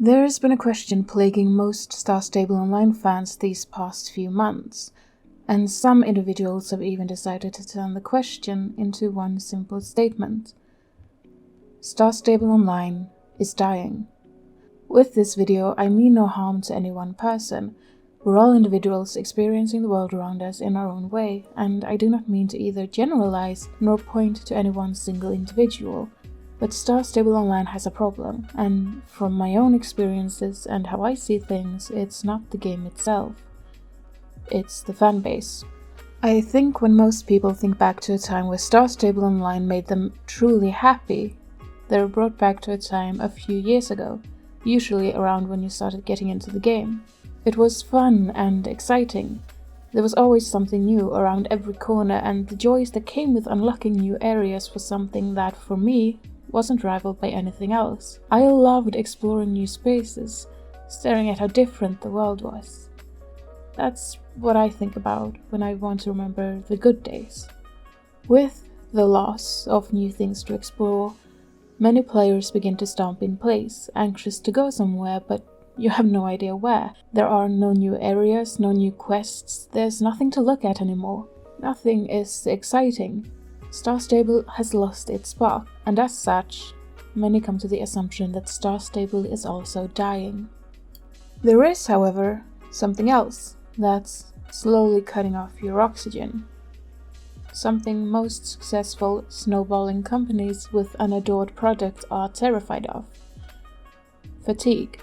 There's been a question plaguing most Star Stable Online fans these past few months, and some individuals have even decided to turn the question into one simple statement. Star Stable Online is dying. With this video, I mean no harm to any one person. We're all individuals experiencing the world around us in our own way, and I do not mean to either generalize nor point to any one single individual. But Star Stable Online has a problem, and from my own experiences and how I see things, it's not the game itself. It's the fanbase. I think when most people think back to a time where Star Stable Online made them truly happy, they're brought back to a time a few years ago, usually around when you started getting into the game. It was fun and exciting. There was always something new around every corner, and the joys that came with unlocking new areas was something that, for me, wasn't rivaled by anything else. I loved exploring new spaces, staring at how different the world was. That's what I think about when I want to remember the good days. With the loss of new things to explore, many players begin to stomp in place, anxious to go somewhere, but you have no idea where. There are no new areas, no new quests, there's nothing to look at anymore. Nothing is exciting. Star Stable has lost its spark, and as such, many come to the assumption that Star Stable is also dying. There is, however, something else that's slowly cutting off your oxygen. Something most successful snowballing companies with an adored product are terrified of. Fatigue.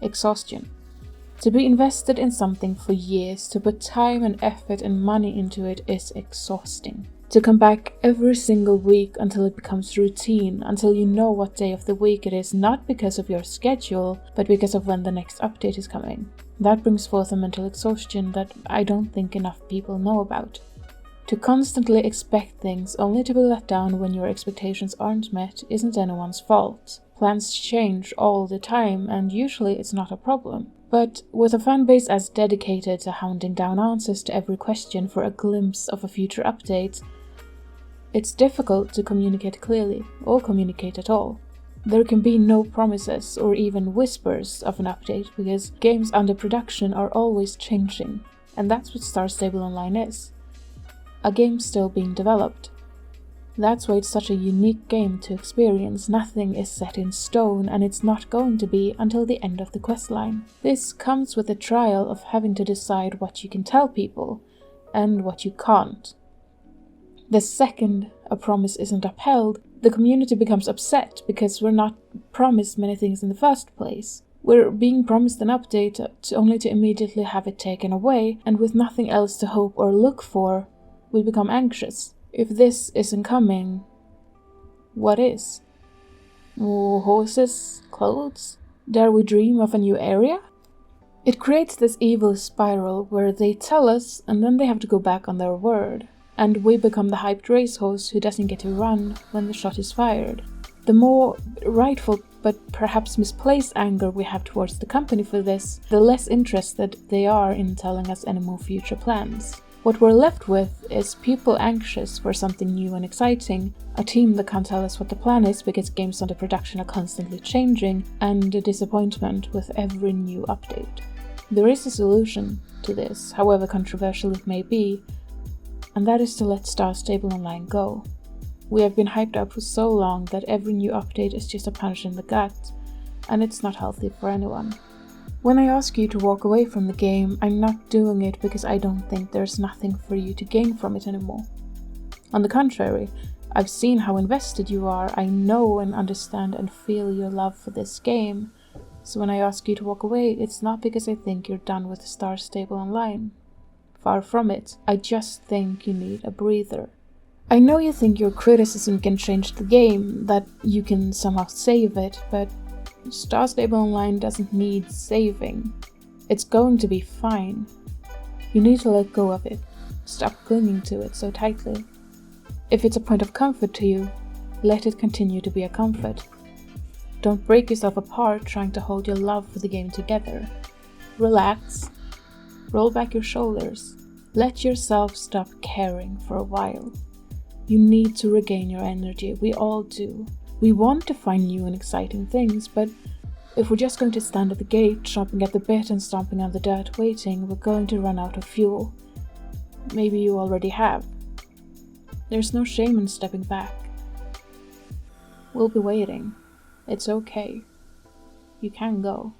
Exhaustion. To be invested in something for years, to put time and effort and money into it is exhausting. To come back every single week until it becomes routine, until you know what day of the week it is, not because of your schedule, but because of when the next update is coming. That brings forth a mental exhaustion that I don't think enough people know about. To constantly expect things only to be let down when your expectations aren't met isn't anyone's fault. Plans change all the time, and usually it's not a problem. But with a fanbase as dedicated to hounding down answers to every question for a glimpse of a future update, it's difficult to communicate clearly, or communicate at all. There can be no promises or even whispers of an update because games under production are always changing, and that's what Star Stable Online is. A game still being developed. That's why it's such a unique game to experience. Nothing is set in stone, and it's not going to be until the end of the questline. This comes with the trial of having to decide what you can tell people, and what you can't. The second a promise isn't upheld, the community becomes upset because we're not promised many things in the first place. We're being promised an update only to immediately have it taken away, and with nothing else to hope or look for, we become anxious. If this isn't coming, what is? More horses, clothes? Dare we dream of a new area? It creates this evil spiral where they tell us and then they have to go back on their word, and we become the hyped racehorse who doesn't get to run when the shot is fired. The more rightful but perhaps misplaced anger we have towards the company for this, the less interested they are in telling us any more future plans. What we're left with is people anxious for something new and exciting, a team that can't tell us what the plan is because games under production are constantly changing, and a disappointment with every new update. There is a solution to this, however controversial it may be, and that is to let Star Stable Online go. We have been hyped up for so long that every new update is just a punch in the gut, and it's not healthy for anyone. When I ask you to walk away from the game, I'm not doing it because I don't think there's nothing for you to gain from it anymore. On the contrary, I've seen how invested you are, I know and understand and feel your love for this game, so when I ask you to walk away, it's not because I think you're done with Star Stable Online. Far from it, I just think you need a breather. I know you think your criticism can change the game, that you can somehow save it, but Star Stable Online doesn't need saving. It's going to be fine. You need to let go of it. Stop clinging to it so tightly. If it's a point of comfort to you, let it continue to be a comfort. Don't break yourself apart trying to hold your love for the game together. Relax. Roll back your shoulders. Let yourself stop caring for a while. You need to regain your energy. We all do. We want to find new and exciting things, but If we're just going to stand at the gate, chomping at the bit and stomping on the dirt waiting, we're going to run out of fuel. Maybe you already have. There's no shame in stepping back. We'll be waiting. It's okay. You can go.